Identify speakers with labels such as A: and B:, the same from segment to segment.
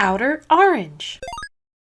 A: Outer Orange.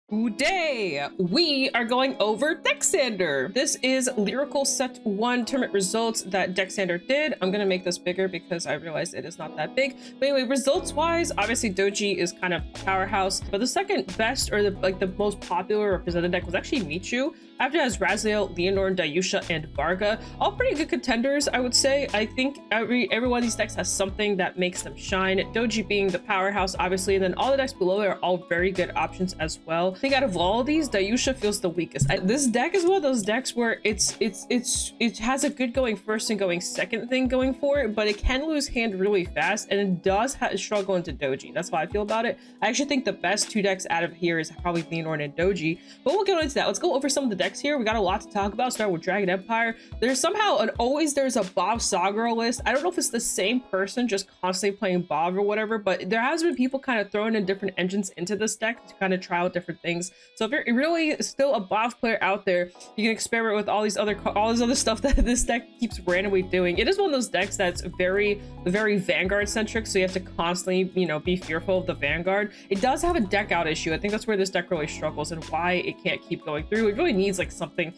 B: Today, we are going over Deck Sander. This is Lyrical Set 1 tournament results that Deck Sander did. I'm gonna make this bigger because I realized it is not that big. But anyway, results-wise, obviously Dogee is kind of powerhouse, but the second best or the most popular represented deck was actually Michu. After it has Raziel, Leonor, Dayusha, and Varga. All pretty good contenders, I would say. I think every one of these decks has something that makes them shine. Dogee being the powerhouse, obviously, and then all the decks below it are all very good options as well. I think out of all of these, Dayusha feels the weakest. This deck is one of those decks where it has a good going first and going second thing going for it, but it can lose hand really fast, and it does struggle into Dogee. That's how I feel about it. I actually think the best two decks out of here is probably Leonor and Dogee, but we'll get into that. Let's go over some of the decks here. We got a lot to talk about. Start with Dragon Empire. There's somehow there's a Bob Sagro list. I don't know if it's the same person just constantly playing Bob or whatever, but there has been people kind of throwing in different engines into this deck to kind of try out different things. So if you're really still a Bob player out there, you can experiment with all this other stuff that this deck keeps randomly doing. It is one of those decks that's very Vanguard centric, so you have to constantly, be fearful of the Vanguard. It does have a deck out issue. I think that's where this deck really struggles and why it can't keep going through. It really needs like something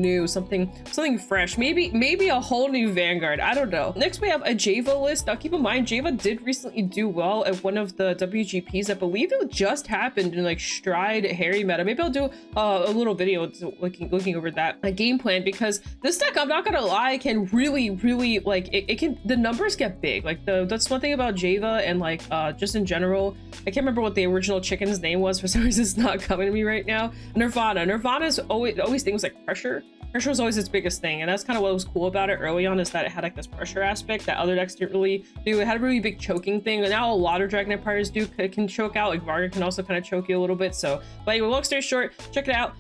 B: new, something fresh, maybe a whole new Vanguard. I don't know. Next we have a Java list. Now keep in mind, Java did recently do well at one of the WGPs. I believe it just happened in like Stride Harry meta. Maybe I'll do a little video looking over that game plan, because this deck, I'm not gonna lie, can really like it can, the numbers get big. Like that's one thing about Java, and like just in general, I can't remember what the original chicken's name was. For some reason it's not coming to me right now. Nirvana's always things like pressure was always its biggest thing, and that's kind of what was cool about it early on, is that it had like this pressure aspect that other decks didn't really do. It had a really big choking thing, and now a lot of Dragon Empires can choke out. Like Varga can also kind of choke you a little bit. So but anyway, long story short, check it out.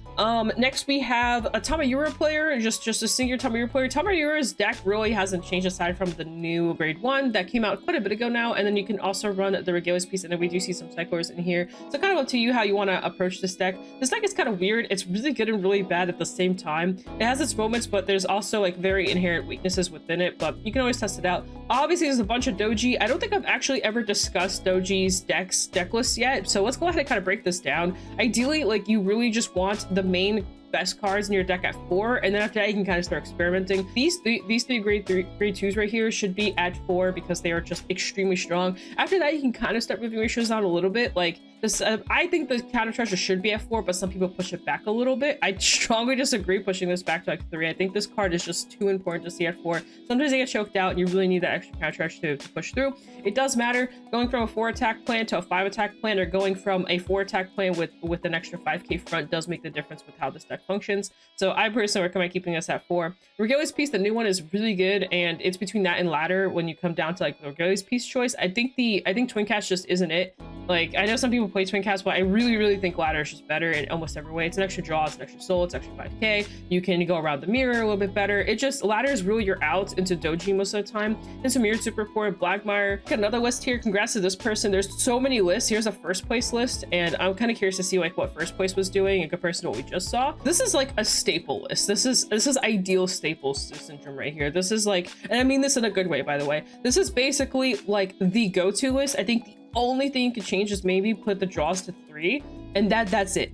B: Next we have a Tamayura player, just a single Tamayura player. Tamayura's deck really hasn't changed aside from the new grade 1 that came out quite a bit ago now, and then you can also run the Regalius piece, and then we do see some cyclers in here. So kind of up to you how you want to approach this deck. This deck is kind of weird. It's really good and really bad at the same time. It has its moments, but there's also like very inherent weaknesses within it, but you can always test it out. Obviously there's a bunch of Dogee. I don't think I've actually ever discussed Dogee's deck list yet, so let's go ahead and kind of break this down. Ideally, like, you really just want the main best cards in your deck at 4, and then after that you can kind of start experimenting. These three grade 2s right here should be at 4 because they are just extremely strong. After that you can kind of start moving ratios down a little bit. Like this, I think the counter treasure should be at 4, but some people push it back a little bit. I strongly disagree pushing this back to like 3. I think this card is just too important to see at 4. Sometimes they get choked out and you really need that extra counter treasure to push through. It does matter going from a 4 attack plan to a 5 attack plan, or going from a 4 attack plan with an extra 5k front does make the difference with how this deck functions. So I personally recommend keeping this at 4. Regalius piece, the new one, is really good, and it's between that and ladder when you come down to like the Regalius piece choice. I think Twin Cast just isn't it. Like, I know some people play Twin Cast, but I really think ladder is just better in almost every way. It's an extra draw, it's an extra soul, it's extra 5k. You can go around the mirror a little bit better. It just, ladder is really your out into Dogee most of the time. And some mirrored super poor Blackmire. Got another list here. Congrats to this person. There's so many lists. Here's a first place list, and I'm kind of curious to see like what first place was doing in comparison to what we just saw. This is like a staple list. This is ideal staples syndrome right here. This is like, and I mean this in a good way, by the way. This is basically like the go-to list. I think the only thing you could change is maybe put the draws to 3, and that's it.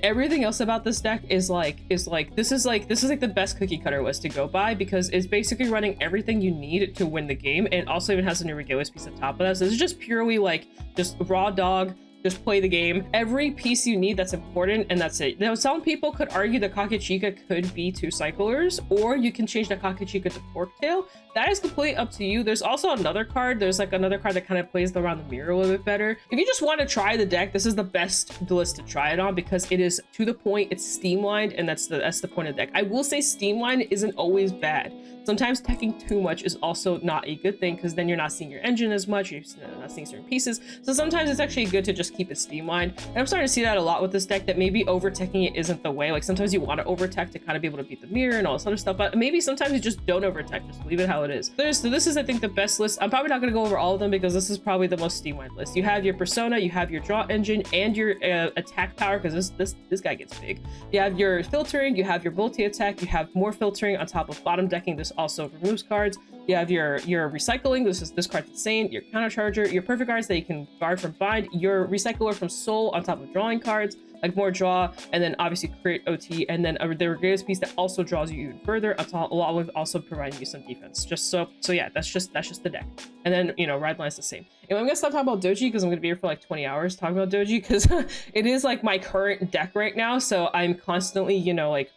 B: Everything else about this deck is like this is like the best cookie cutter list to go by, because it's basically running everything you need to win the game, and also even has a new Regalius piece on top of that. So this is just purely like just raw dog. Just play the game. Every piece you need that's important, and that's it. Now, some people could argue that Kakechika could be 2 cyclers, or you can change the Kakechika to Forktail. That is completely up to you. There's also another card. There's like another card that kind of plays around the mirror a little bit better. If you just want to try the deck, this is the best list to try it on, because it is to the point, it's streamlined, and that's the point of the deck. I will say streamlined isn't always bad. Sometimes teching too much is also not a good thing, because then you're not seeing your engine as much, you're not seeing certain pieces. So sometimes it's actually good to just keep it streamlined. And I'm starting to see that a lot with this deck, that maybe over-teching it isn't the way. Like sometimes you want to over-tech to kind of be able to beat the mirror and all this other stuff, but maybe sometimes you just don't over-tech, just leave it how it is. So this is, I think, the best list. I'm probably not going to go over all of them, because this is probably the most streamlined list. You have your persona, you have your draw engine, and your attack power, because this guy gets big. You have your filtering, you have your multi-attack, you have more filtering on top of bottom decking. This also removes cards. You have your recycling. This card's insane. Your countercharger, your perfect cards that you can guard from bind, your recycler from soul on top of drawing cards, like more draw, and then obviously create OT, and then the greatest piece that also draws you even further, along with also providing you some defense. Just so yeah, that's just the deck. And then, you know, Ride Line's the same. And I'm gonna stop talking about Dogee because I'm gonna be here for like 20 hours talking about Dogee, because it is like my current deck right now. So I'm constantly, you know, like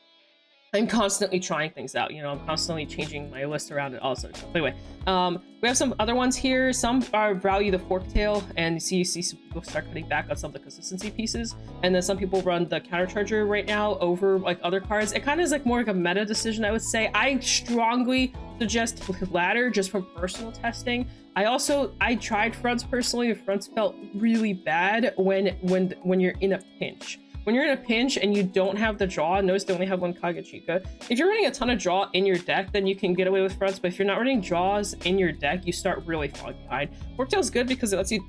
B: I'm constantly trying things out, you know, I'm constantly changing my list around and all sorts of stuff. Anyway, we have some other ones here. Some are value the Forktail, and you see some people start cutting back on some of the consistency pieces. And then some people run the Countercharger right now over like other cards. It kind of is like more like a meta decision, I would say. I strongly suggest Ladder just from personal testing. I tried fronts personally. The fronts felt really bad when you're in a pinch. When you're in a pinch and you don't have the draw, notice they only have one Kagachika. If you're running a ton of draw in your deck, then you can get away with fronts, but if you're not running draws in your deck, you start really falling behind. Forktail's good because it lets you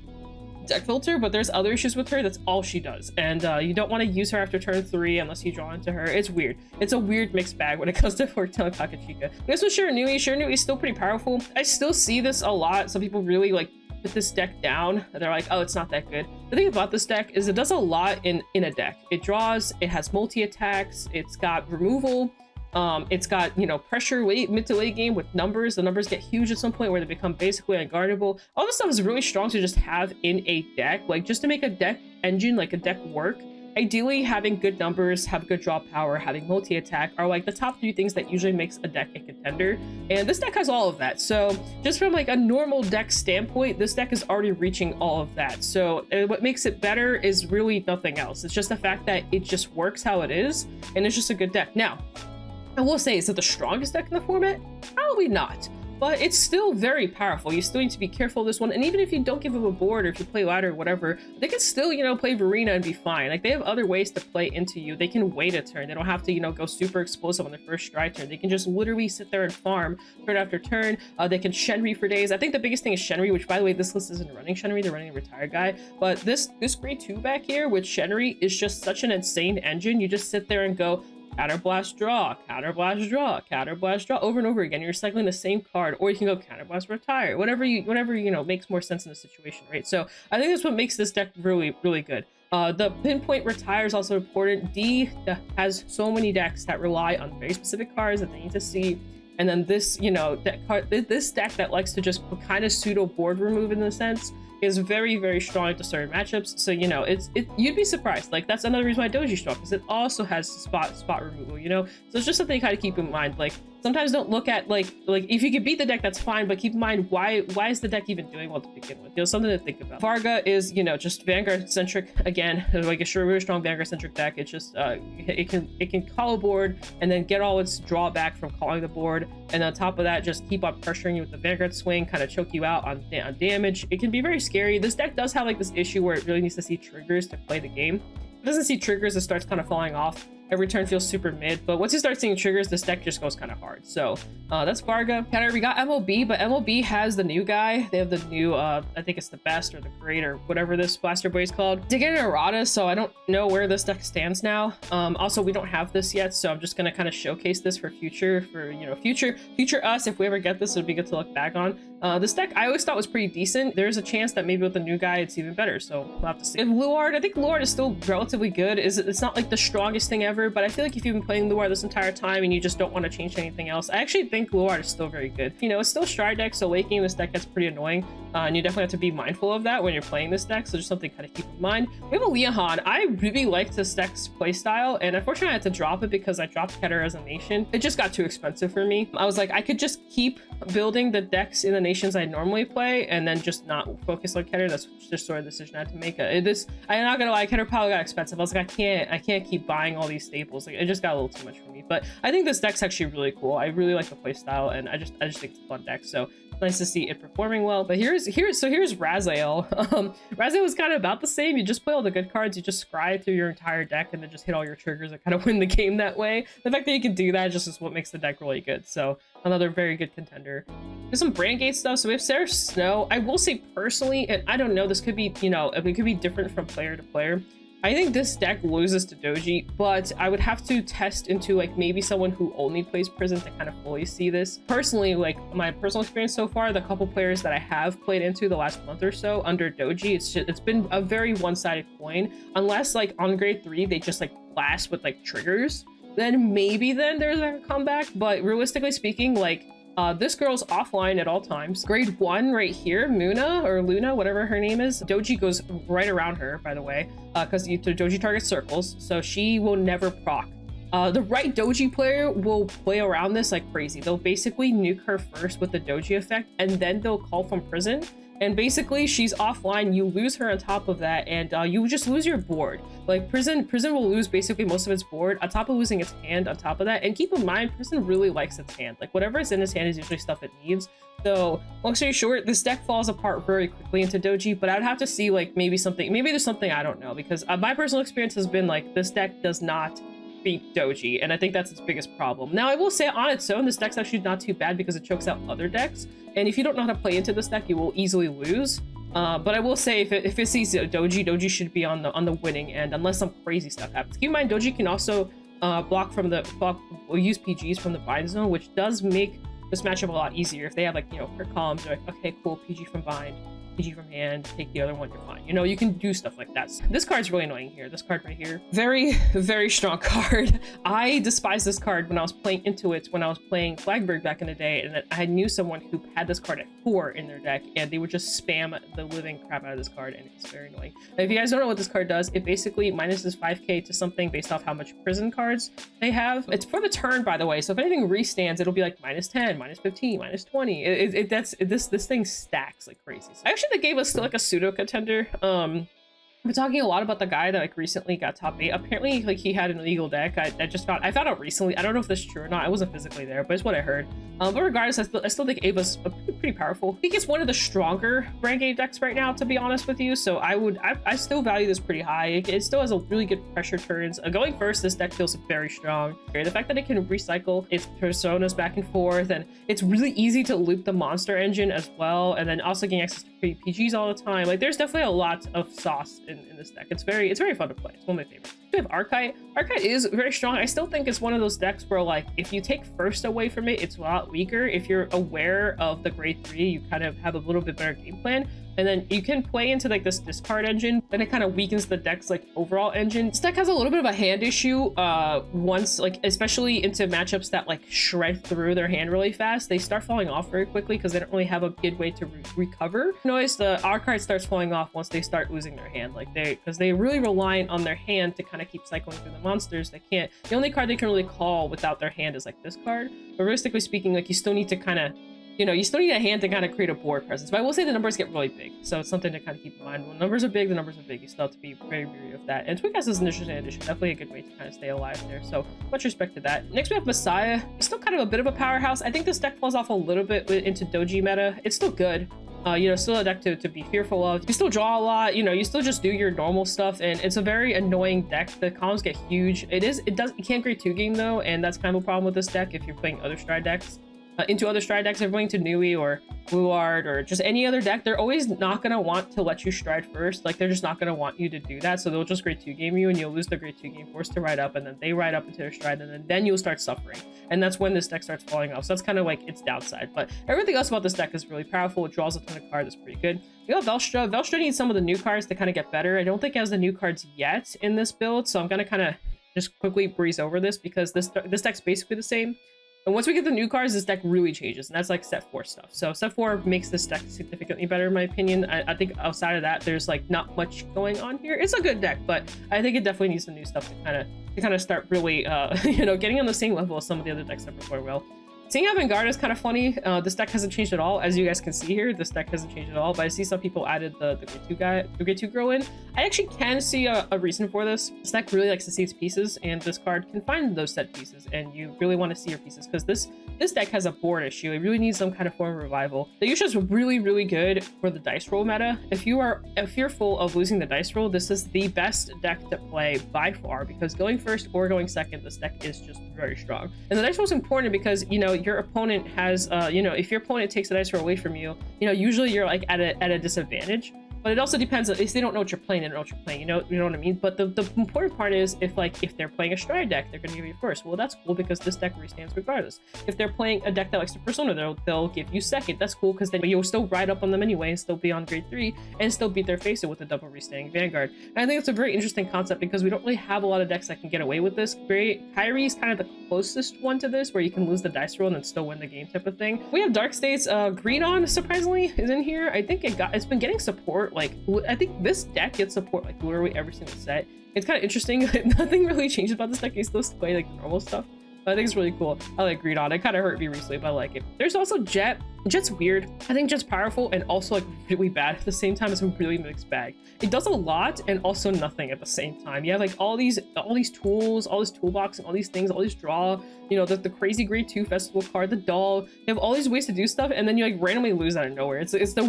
B: deck filter, but there's other issues with her. That's all she does, and you don't want to use her after turn 3 unless you draw into her. It's weird. It's a weird mixed bag when it comes to Forktail and Kagachika. This with Shiranui. Shiranui is still pretty powerful. I still see this a lot. Some people really like put this deck down. They're like, oh, it's not that good. The thing about this deck is it does a lot in a deck. It draws, it has multi-attacks, it's got removal, it's got, you know, pressure mid to late game with numbers. The numbers get huge at some point where they become basically unguardable. All this stuff is really strong to just have in a deck, like just to make a deck engine, like a deck work. Ideally, having good numbers, have good draw power, having multi-attack are like the top 3 things that usually makes a deck a contender. And this deck has all of that. So just from like a normal deck standpoint, this deck is already reaching all of that. So what makes it better is really nothing else. It's just the fact that it just works how it is, and it's just a good deck. Now, I will say, is it the strongest deck in the format? Probably not. But it's still very powerful. You still need to be careful of this one. And even if you don't give them a board, or if you play ladder or whatever, they can still, you know, play Verena and be fine. Like, they have other ways to play into you. They can wait a turn. They don't have to, you know, go super explosive on their first stride turn. They can just literally sit there and farm turn after turn. They can Shenri for days. I think the biggest thing is Shenri, which, by the way, this list isn't running Shenri. They're running a retired guy. But this grade 2 back here with Shenri is just such an insane engine. You just sit there and go, Counterblast, draw, Counterblast, draw, Counterblast, draw, over and over again. You're cycling the same card, or you can go Counterblast, retire, whatever you know makes more sense in the situation, right? So I think that's what makes this deck really, really good. The pinpoint retire is also important. D has so many decks that rely on very specific cards that they need to see. And then this, you know, this deck that likes to just kind of pseudo board remove in a sense is very, very strong to certain matchups. So, you know, you'd be surprised. Like, that's another reason why Dogee's strong, because it also has spot removal, you know? So it's just something to kind of keep in mind. Like, sometimes don't look at like if you can beat the deck, that's fine, but keep in mind why is the deck even doing well to begin with? You know, something to think about. Varga is, you know, just Vanguard centric again, like a really strong Vanguard centric deck. It's just it can call a board and then get all its drawback from calling the board, and on top of that, just keep on pressuring you with the Vanguard swing, kind of choke you out on damage. It can be very scary. This deck does have like this issue where it really needs to see triggers to play the game. If it doesn't see triggers, it starts kind of falling off. Every turn feels super mid, but once you start seeing triggers, this deck just goes kind of hard. So that's Varga. We got MLB, but MLB has the new guy. They have the new, I think it's the best or the great or whatever this Blaster Boy is called. They get an errata, so I don't know where this deck stands now. Also, we don't have this yet, so I'm just gonna kind of showcase this for future us. If we ever get this, it'd be good to look back on. This deck I always thought was pretty decent. There's a chance that maybe with the new guy it's even better, so we'll have to see. Luard, I think Luard is still relatively good. It's not like the strongest thing ever, but I feel like if you've been playing Luard this entire time and you just don't want to change anything else, I actually think Luard is still very good. You know, it's still stride deck, so late game this deck gets pretty annoying, and you definitely have to be mindful of that when you're playing this deck, so just something to kind of keep in mind. We have a Leohan. I really like this deck's playstyle, and unfortunately I had to drop it because I dropped Keter as a nation. It just got too expensive for me. I was like, I could just keep building the decks in the nations I normally play and then just not focus on Keter. That's just sort of the decision I had to make. I'm not gonna lie, Keter probably got expensive. I was like, I can't keep buying all these staples. Like, it just got a little too much for me. But I think this deck's actually really cool. I really like the playstyle, and I just think it's a fun deck. So it's nice to see it performing well. But here's Raziel. Raziel is kind of about the same. You just play all the good cards, you just scry through your entire deck and then just hit all your triggers and kind of win the game that way. The fact that you can do that just is what makes the deck really good. So another very good contender. There's some brand gate stuff. So we have Sarah Snow. I will say personally, and I don't know, this could be, you know, it could be different from player to player. I think this deck loses to Dogee, but I would have to test into like maybe someone who only plays Prison to kind of fully see this. Personally, like my personal experience so far, the couple players that I have played into the last month or so under Dogee, it's been a very one-sided coin. Unless like on grade 3 they just like blast with like triggers, then maybe then there's like a comeback. But realistically speaking, like this girl's offline at all times. Grade 1 right here, Luna, whatever her name is, Dogee goes right around her, by the way, because Dogee targets circles, so she will never proc. The right Dogee player will play around this like crazy. They'll basically nuke her first with the Dogee effect, and then they'll call from Prison. And basically, she's offline, you lose her on top of that, and you just lose your board. Like, Prison will lose basically most of its board, on top of losing its hand on top of that. And keep in mind, Prison really likes its hand. Like, whatever is in its hand is usually stuff it needs. So, long story short, this deck falls apart very quickly into Dogee, but I'd have to see, like, maybe there's something I don't know, because my personal experience has been, like, this deck does not beat Dogee, and I think that's its biggest problem. Now, I will say on its own, this deck's actually not too bad because it chokes out other decks, and if you don't know how to play into this deck, you will easily lose. But I will say, if it sees Dogee should be on the winning end, unless some crazy stuff happens. Keep in mind, Dogee can also use PGs from the bind zone, which does make this matchup a lot easier. If they have, like, you know, per columns, they're like, okay, cool, PG from bind, PG from hand, take the other one, you're fine. You know, you can do stuff like that. This card's really annoying here. This card right here, very, very strong card. I despised this card when I was playing into it, when I was playing Flagberg back in the day, and I knew someone who had this card at 4 in their deck, and they would just spam the living crap out of this card, and it's very annoying. Now, if you guys don't know what this card does, it basically minuses 5k to something based off how much Prison cards they have. It's for the turn, by the way, so if anything restands, it'll be like -10, -15, -20. This thing stacks like crazy. So actually, they gave us like a pseudo contender. I've been talking a lot about the guy that like recently got top 8. Apparently, like, he had an illegal deck. I found out recently. I don't know if this is true or not. I wasn't physically there, but it's what I heard. But regardless, I still think Ava's pretty powerful. I think it's one of the stronger rank 8 decks right now, to be honest with you. So I still value this pretty high. It still has a really good pressure turns. Going first, this deck feels very strong. The fact that it can recycle its personas back and forth, and it's really easy to loop the monster engine as well, and then also getting access to free PGs all the time. Like, there's definitely a lot of sauce in this deck. It's very fun to play. It's one of my favorites. We have Archite. Archite is very strong. I still think it's one of those decks where, like, if you take first away from it, it's a lot weaker. If you're aware of the grade 3, you kind of have a little bit better game plan. And then you can play into like this discard engine, then it kind of weakens the deck's like overall engine. This deck has a little bit of a hand issue once, like, especially into matchups that like shred through their hand really fast. They start falling off very quickly because they don't really have a good way to recover. Notice the Archite starts falling off once they start losing their hand, like because they really rely on their hand to kind of keep cycling through the monsters. The only card they can really call without their hand is like this card. But realistically speaking, like, you still need to kind of, you know, you still need a hand to kind of create a board presence. But I will say the numbers get really big, so it's something to kind of keep in mind. When numbers are big, the numbers are big. You still have to be very wary of that. And Twingas is an interesting addition. Definitely a good way to kind of stay alive there. So much respect to that. Next we have Messiah. He's still kind of a bit of a powerhouse. I think this deck falls off a little bit into Dogee meta. It's still good. You know, still a deck to be fearful of. You still draw a lot, you know, you still just do your normal stuff, and it's a very annoying deck. The columns get huge. It can't grade 2 game though, and that's kind of a problem with this deck if you're playing other stride decks. Into other stride decks, if you're going to Nui or Bluard or just any other deck, they're always not going to want to let you stride first. Like, they're just not going to want you to do that, so they'll just grade 2 game you, and you'll lose the grade 2 game, forced to ride up, and then they ride up into their stride, and then you'll start suffering, and that's when this deck starts falling off. So that's kind of like its downside, but everything else about this deck is really powerful. It draws a ton of cards. It's pretty good. You have Velstra. Velstra needs some of the new cards to kind of get better. I don't think it has the new cards yet in this build, so I'm going to kind of just quickly breeze over this because this deck's basically the same. And once we get the new cards, this deck really changes, and that's like set 4 stuff. So set 4 makes this deck significantly better in my opinion. I think outside of that, there's like not much going on here. It's a good deck, but I think it definitely needs some new stuff to kind of start really you know, getting on the same level as some of the other decks that perform well. Seeing how Vanguard is kind of funny. This deck hasn't changed at all. As you guys can see here, this deck hasn't changed at all, but I see some people added the grade 2 girl in. I actually can see a reason for this. This deck really likes to see its pieces, and this card can find those set pieces, and you really want to see your pieces because this deck has a board issue. It really needs some kind of form of revival. The Yusha is really, really good for the dice roll meta. If you are fearful of losing the dice roll, this is the best deck to play by far because going first or going second, this deck is just very strong. And the dice roll is important because, you know, your opponent has, you know, if your opponent takes the dice roll away from you, you know, usually you're like at a disadvantage. But it also depends on if they don't know what you're playing, they don't know what you're playing, you know what I mean? But the important part is if they're playing a Stride deck, they're gonna give you first. Well, that's cool because this deck restands regardless. If they're playing a deck that likes the Persona, they'll give you second. That's cool because then you'll still ride up on them anyway and still be on grade 3 and still beat their face with a double restanding Vanguard. And I think it's a very interesting concept because we don't really have a lot of decks that can get away with this. Kairi is kind of the closest one to this, where you can lose the dice roll and then still win the game type of thing. We have Dark States. Greedon surprisingly is in here. I think it's been getting support. Like, I think this deck gets support like literally every single set. It's kind of interesting. Nothing really changes about this deck. You still play like normal stuff. But I think it's really cool. I like Greedon. It kind of hurt me recently, but I like it. There's also Jet. Jet's weird. I think Jet's powerful and also like really bad at the same time. It's a really mixed bag. It does a lot and also nothing at the same time. You have like all these tools, all this toolbox and all these things, all these draw, you know, the crazy grade 2 festival card, the doll. You have all these ways to do stuff and then you like randomly lose out of nowhere. It's the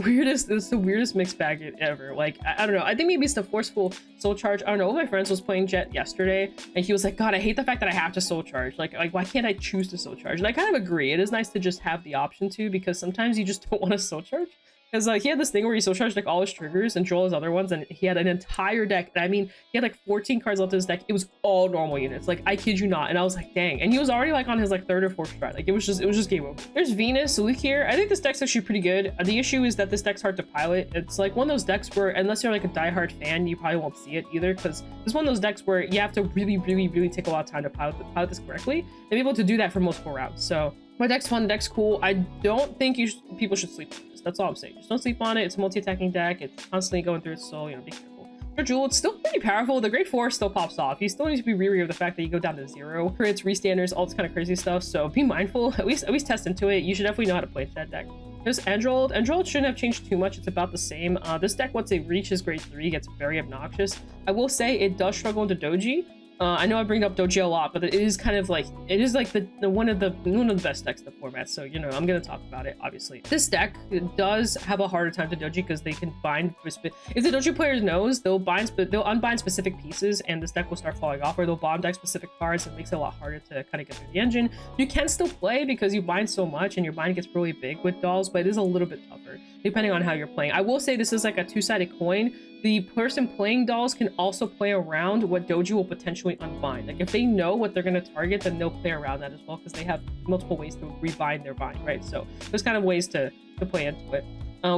B: weirdest mixed bag ever. Like, I don't know. I think maybe it's the forceful soul charge. I don't know. One of my friends was playing Jet yesterday and he was like, God, I hate the fact that I have to soul charge. Like why can't I choose to soul charge? And I kind of agree. It is nice to just have the option to, because sometimes you just don't want to soul charge. Because he had this thing where he soul charged like all his triggers and drew all his other ones, and he had an entire deck. I mean, he had like 14 cards left in his deck. It was all normal units. Like, I kid you not. And I was like, dang. And he was already like on his like 3rd or 4th stride. Like, it was just game over. There's Venus, Luke here. I think this deck's actually pretty good. The issue is that this deck's hard to pilot. It's like one of those decks where, unless you're like a diehard fan, you probably won't see it either. Because it's one of those decks where you have to really take a lot of time to pilot this correctly and be able to do that for multiple rounds. So my deck's fun, the deck's cool. I don't think people should sleep on this. That's all I'm saying. Just don't sleep on it. It's a multi-attacking deck. It's constantly going through its soul, you know, be careful. For Jewel, it's still pretty powerful. The grade 4 still pops off. You still need to be weary of the fact that you go down to 0 crits, restanders, all this kind of crazy stuff. So be mindful. At least test into it. You should definitely know how to play that deck. There's Android. Android shouldn't have changed too much. It's about the same. This deck, once it reaches grade 3, gets very obnoxious. I will say it does struggle into Dogee. I know I bring up Dogee a lot, but it is kind of like, it is like one of the best decks in the format. So, you know, I'm going to talk about it, obviously. This deck does have a harder time to Dogee because they can bind, if the Dogee player knows, they'll unbind specific pieces and this deck will start falling off, or they'll bomb deck specific cards and it makes it a lot harder to kind of get through the engine. You can still play because you bind so much and your bind gets really big with dolls, but it is a little bit tougher depending on how you're playing. I will say this is like a two-sided coin. The person playing dolls can also play around what Dogee will potentially unbind. Like, if they know what they're going to target, then they'll play around that as well, because they have multiple ways to rebind their bind, right? So there's kind of ways to play into it.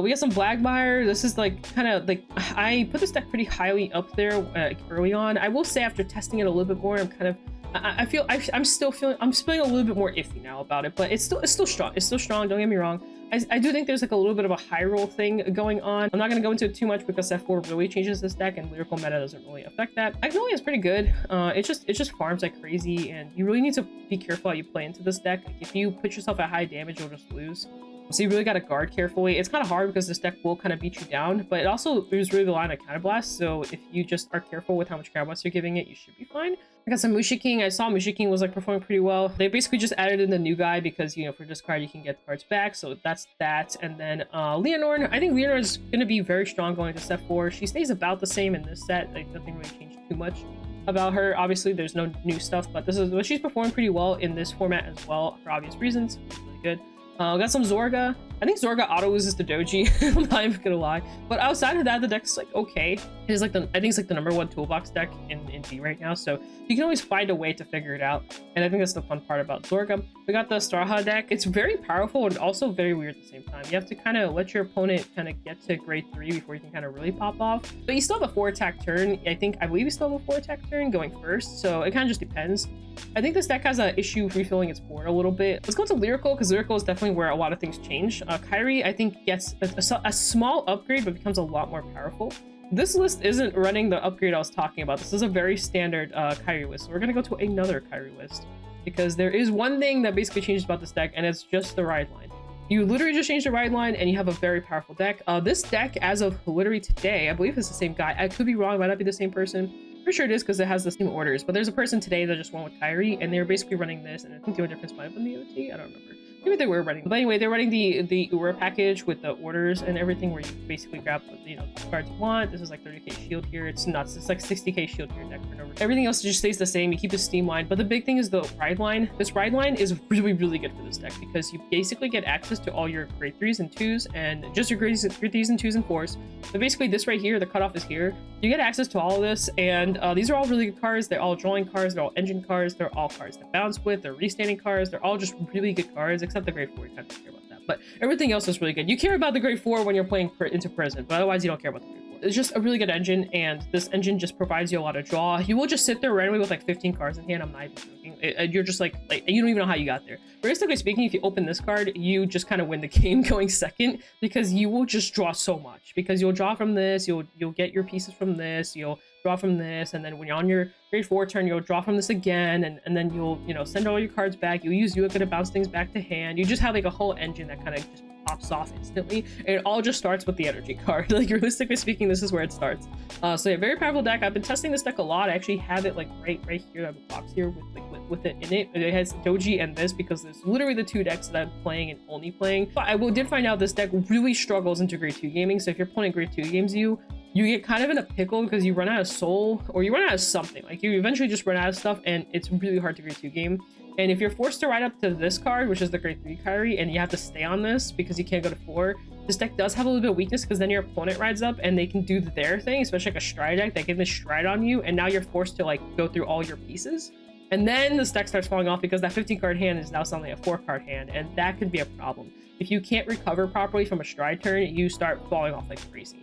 B: We got some Blackmire. This is like kind of like, I put this deck pretty highly up there early on. I will say after testing it a little bit more, I'm kind of, I'm feeling a little bit more iffy now about it, but it's still strong. It's still strong. Don't get me wrong. I do think there's like a little bit of a high roll thing going on. I'm not going to go into it too much because F4 really changes this deck and lyrical meta doesn't really affect that. Magnolia is pretty good. It just farms like crazy and you really need to be careful how you play into this deck. Like, if you put yourself at high damage, you'll just lose. So you really got to guard carefully. It's kind of hard because this deck will kind of beat you down, but it also there's really the line of counterblast. So if you just are careful with how much counterblast you're giving it, you should be fine. I got some Mushiking. I saw Mushiking was like performing pretty well. They basically just added in the new guy because, you know, for this card you can get cards back. So that's that. And then Leonore. I think Leonore is going to be very strong going to set 4. She stays about the same in this set. Like, nothing really changed too much about her. Obviously, there's no new stuff, but she's performing pretty well in this format as well for obvious reasons. It's really good. We got some Zorga. I think Zorga auto loses to Dogee. I'm not even gonna lie. But outside of that, the deck's like okay. It is like I think it's like the #1 toolbox deck in D right now. So you can always find a way to figure it out. And I think that's the fun part about Zorga. We got the Straha deck. It's very powerful and also very weird at the same time. You have to kind of let your opponent kind of get to grade 3 before you can kind of really pop off. But you still have a 4-attack turn. I believe you still have a 4-attack turn going first. So it kind of just depends. I think this deck has an issue refilling its board a little bit. Let's go to Lyrical, because Lyrical is definitely where a lot of things change. Kairi, I think, gets a small upgrade, but becomes a lot more powerful. This list isn't running the upgrade I was talking about. This is a very standard Kairi list. So we're going to go to another Kairi list, because there is one thing that basically changes about this deck, and it's just the ride line. You literally just change the ride line, and you have a very powerful deck. This deck, as of literally today, I believe it's the same guy. I could be wrong. It might not be the same person. Pretty sure it is because it has the same orders, but there's a person today that just went with Kairi and they were basically running this, and I think the only difference might have been the OT. I don't remember. maybe they were running, but anyway, they're running the Ura package with the orders and everything, where you basically grab, you know, the cards you want. This is like 30k shield here. It's nuts. It's like 60k shield here deck for no reason. Everything else just stays the same. You keep a steam line, but the big thing is the ride line. This ride line is really, really good for this deck because you basically get access to all your grade 3s and 2s and just your grade 3s and 2s and 4s. So basically this right here, the cutoff is here. You get access to all of this, and these are all really good cards. They're all drawing cards. They're all engine cards. They're all cards to bounce with. They're restanding cards. They're all just really good cards, except the grade 4. You kind of care about that, but everything else is really good. You care about the grade 4 when you're playing into prison, but otherwise you don't care about the grade 4. It's just a really good engine, and this engine just provides you a lot of draw. You will just sit there randomly with like 15 cards in hand. I'm not even joking. You're just like you don't even know how you got there. Realistically speaking, if you open this card, you just kind of win the game going second, because you will just draw so much. Because you'll draw from this, you'll get your pieces from this, you'll draw from this, and then when you're on your grade 4 turn, you'll draw from this again, and then you'll, you know, send all your cards back. You'll use Yuka to bounce things back to hand. You just have like a whole engine that kind of just pops off instantly, and it all just starts with the energy card. Like, realistically speaking, this is where it starts. So yeah, very powerful deck. I've been testing this deck a lot. I actually have it like right here. I have a box here with like with it in it. It has Dogee and this, because it's literally the 2 decks that I'm playing and only playing. But I did find out this deck really struggles into grade 2 gaming. So if you're playing grade 2 games, you get kind of in a pickle because you run out of soul, or you run out of something. Like, you eventually just run out of stuff, and it's really hard to grade 2 game. And if you're forced to ride up to this card, which is the grade 3 Kyrie, and you have to stay on this because you can't go to 4, this deck does have a little bit of weakness, because then your opponent rides up and they can do their thing, especially like a stride deck. They get this stride on you, and now you're forced to like go through all your pieces. And then this deck starts falling off because that 15 card hand is now suddenly a 4 card hand, and that could be a problem. If you can't recover properly from a stride turn, you start falling off like crazy.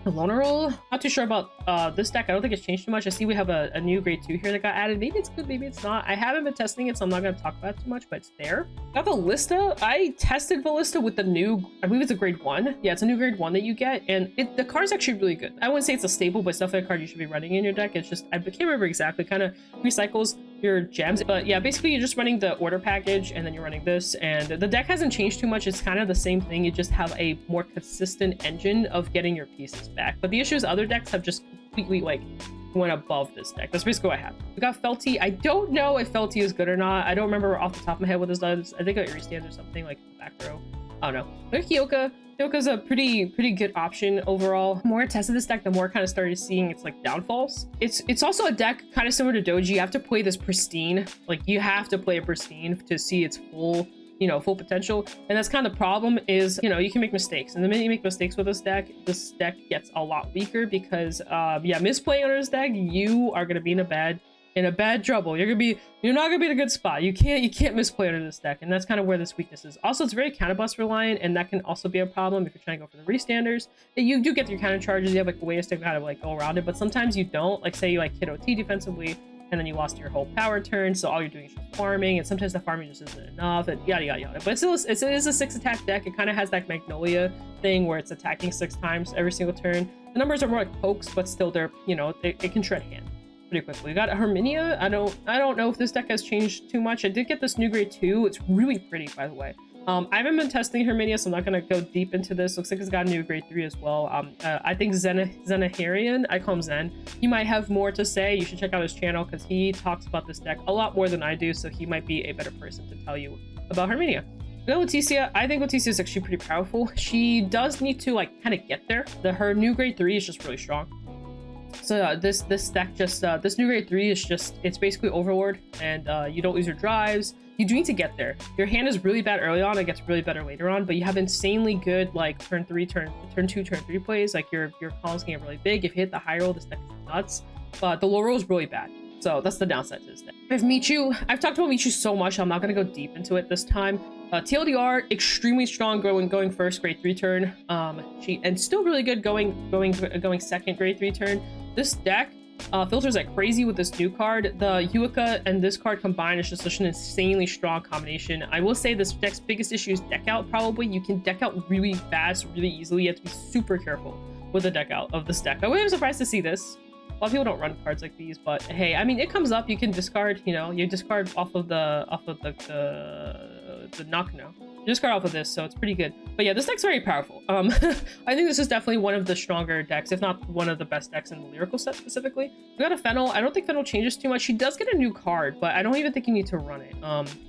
B: The Loner Roll, not too sure about this deck. I don't think it's changed too much. I see we have a new grade 2 here that got added. Maybe it's good, maybe it's not. I haven't been testing it, so I'm not going to talk about it too much, but it's there. Got Ballista. I tested Ballista with the new, I believe it's a grade 1. Yeah, it's a new grade 1 that you get, and the card's actually really good. I wouldn't say it's a staple, but it's definitely a card you should be running in your deck. It's just, I can't remember exactly, kind of recycles your gems. But yeah, basically you're just running the order package, and then you're running this, and the deck hasn't changed too much. It's kind of the same thing. You just have a more consistent engine of getting your pieces back. But the issue is other decks have just completely like went above this deck. That's basically what I have. We got Felty. I don't know if Felty is good or not. I don't remember off the top of my head what this does. I think it restands or something, like the back row. I don't know. But Hyoka. Hyoka's a pretty good option overall. The more I tested this deck, the more I kind of started seeing its like downfalls. It's also a deck kind of similar to Dogee. You have to play this pristine. Like, you have to play it pristine to see its full, you know, full potential. And that's kind of the problem is, you know, you can make mistakes. And the minute you make mistakes with this deck gets a lot weaker, because yeah, misplaying under this deck, you are going to be in a bad trouble. You're not gonna be in a good spot. You can't misplay under this deck, and that's kind of where this weakness is. Also, it's very counterblast reliant, and that can also be a problem if you're trying to go for the restanders. You do get your counter charges. You have like ways to kind of like go around it, but sometimes you don't. Like, say you like hit OT defensively, and then you lost your whole power turn, so all you're doing is just farming, and sometimes the farming just isn't enough, and yada yada yada. But it is a 6 attack deck. It kind of has that Magnolia thing where it's attacking 6 times every single turn. The numbers are more like pokes, but still they're, you know, it can shred hand pretty quickly. We got Herminia. I don't know if this deck has changed too much. I did get this new grade 2. It's really pretty, by the way. I haven't been testing Herminia, so I'm not going to go deep into this. Looks like it's got a new grade 3 as well. I think Zenaharian, I call him Zen, he might have more to say. You should check out his channel, because he talks about this deck a lot more than I do, so he might be a better person to tell you about Herminia. We got Leticia. I think Leticia is actually pretty powerful. She does need to like kind of get there. Her new grade 3 is just really strong. So this deck just this new grade 3 is just, it's basically Overlord, and you don't lose your drives. You do need to get there. Your hand is really bad early on. It gets really better later on, but you have insanely good like turn 2, turn 3 plays. Like your columns can get really big. If you hit the high roll, this deck is nuts. But the low roll is really bad. So that's the downside to this deck. I have Michu. I've talked about Michu so much, I'm not going to go deep into it this time. TLDR, extremely strong going first grade 3 turn. And still really good going second grade 3 turn. This deck filters like crazy with this new card. The Yuka and this card combined is just such an insanely strong combination. I will say this deck's biggest issue is deck out. Probably you can deck out really fast, really easily. You have to be super careful with the deck out of this deck. I was surprised to see this. A lot of people don't run cards like these, but hey, I mean, it comes up. You can discard. You know, you discard off of the Nakno. just start off with this, so it's pretty good. But yeah, this deck's very powerful. I think this is definitely one of the stronger decks, if not one of the best decks in the Lyrical set specifically. We got a Fennel. I don't think Fennel changes too much. She does get a new card, but I don't even think you need to run it.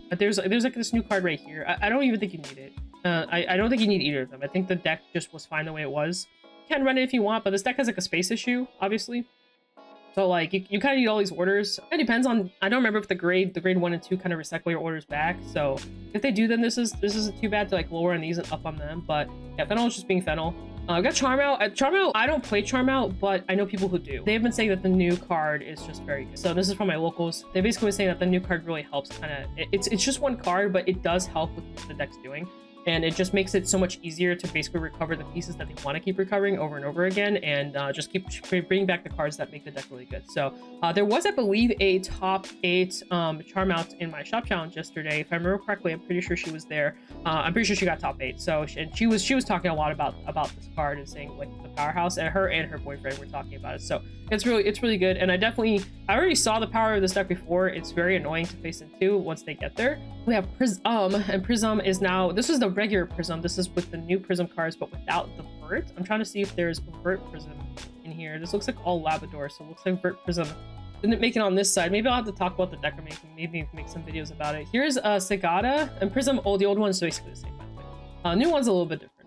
B: But there's like this new card right here. I don't even think you need it. I don't think you need either of them. I think the deck just was fine the way it was. You can run it if you want, but this deck has like a space issue, obviously. So like you kind of need all these orders. It depends on, I don't remember if the grade 1 and 2 kind of recycle your orders back. So if they do, then this isn't too bad to like lower on these and up on them. But yeah, Fennel is just being Fennel. I've got Charm Out. Charm Out, I don't play Charm Out, but I know people who do. They've been saying that the new card is just very good. So this is from my locals. They basically been saying that the new card really helps kind of, it's just one card, but it does help with what the deck's doing. And it just makes it so much easier to basically recover the pieces that they want to keep recovering over and over again, and just keep bringing back the cards that make the deck really good. So there was, I believe, a top 8 Charm Out in my shop challenge yesterday. If I remember correctly, I'm pretty sure she was there. I'm pretty sure she got top 8. So she was talking a lot about this card and saying like the powerhouse, and her boyfriend were talking about it. So it's really good. And I already saw the power of this deck before. It's very annoying to face into once they get there. We have Prism, and Prism is now, this is the regular Prism. This is with the new Prism cards, but without the Vert. I'm trying to see if there's Vert Prism in here. This looks like all Labrador, so it looks like Vert Prism didn't make it on this side. Maybe I'll have to talk about the deck or maybe make some videos about it. Here's Sagada and Prism. Oh, the old one's basically the same, by the way. New one's a little bit different.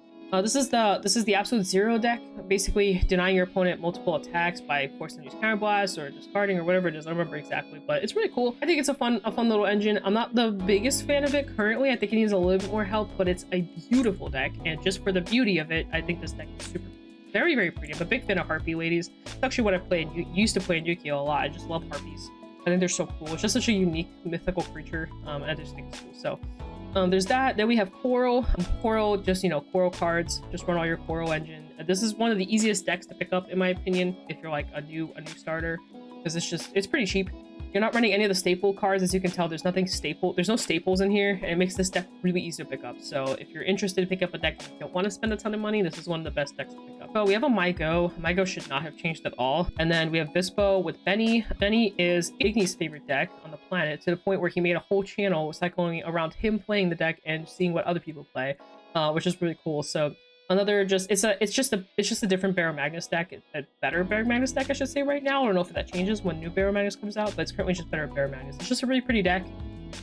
B: This is the Absolute Zero deck, basically denying your opponent multiple attacks by forcing them to use Counterblast or discarding or whatever it is. I don't remember exactly, but it's really cool. I think it's a fun little engine. I'm not the biggest fan of it currently. I think it needs a little bit more help, but it's a beautiful deck, and just for the beauty of it, I think this deck is super cool. Very pretty. I'm a big fan of Harpy ladies. It's actually what I used to play in Yu-Gi-Oh! A lot. I just love Harpies. I think they're so cool. It's just such a unique mythical creature, and I just think it's cool. So there's that. Then we have Coral. Coral, just, Coral cards. Just run all your Coral engine. This is one of the easiest decks to pick up, in my opinion, if you're like a new starter, because it's pretty cheap. You're not running any of the staple cards. As you can tell, there's no staples in here, and it makes this deck really easy to pick up. So if you're interested to pick up a deck and you don't want to spend a ton of money, this is one of the best decks to pick up. So we have a Mygo. Mygo should not have changed at all. And then we have Vispo with Benny. Benny is Igny's favorite deck on the planet, to the point where he made a whole channel cycling around him playing the deck and seeing what other people play, which is really cool. So another it's just a different Barrow Magnus deck, a better Barrow Magnus deck, I should say, right now. I don't know if that changes when new Barrow Magnus comes out, but it's currently just better Barrow Magnus. It's just a really pretty deck,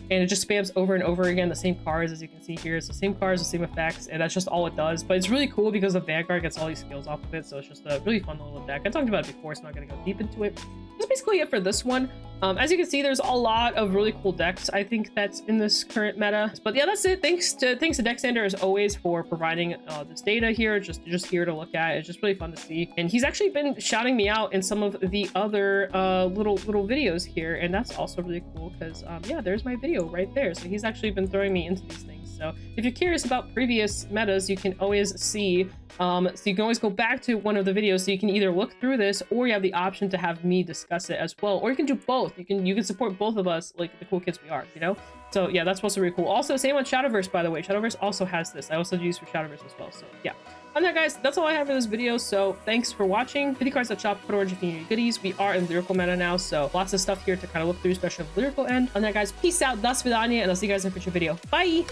B: and it just spams over and over again the same cards. As you can see here, it's the same cards, the same effects, and that's just all it does. But it's really cool because the Vanguard gets all these skills off of it, so it's just a really fun little deck. I talked about it before, so I'm not going to go deep into it. That's basically it for this one. As you can see, there's a lot of really cool decks, I think, that's in this current meta. But yeah, that's it. Thanks to Dexander, as always, for providing this data here, just here to look at. It's just really fun to see. And he's actually been shouting me out in some of the other little videos here, and that's also really cool because yeah, there's my video right there. So he's actually been throwing me into these things. So if you're curious about previous metas, you can always see, so you can always go back to one of the videos, so you can either look through this, or you have the option to have me discuss it as well, or you can do both. You can support both of us like the cool kids we are, So yeah, that's also really cool. Also, same on Shadowverse, by the way. Shadowverse also has this. I also use for Shadowverse as well. So yeah. On that, guys, that's all I have for this video. So thanks for watching. 50 cards at shop, OuterOrange if you need any goodies. We are in Lyrical meta now, so lots of stuff here to kind of look through, especially the Lyrical end. On that, guys, peace out, das vidania, and I'll see you guys in a future video. Bye!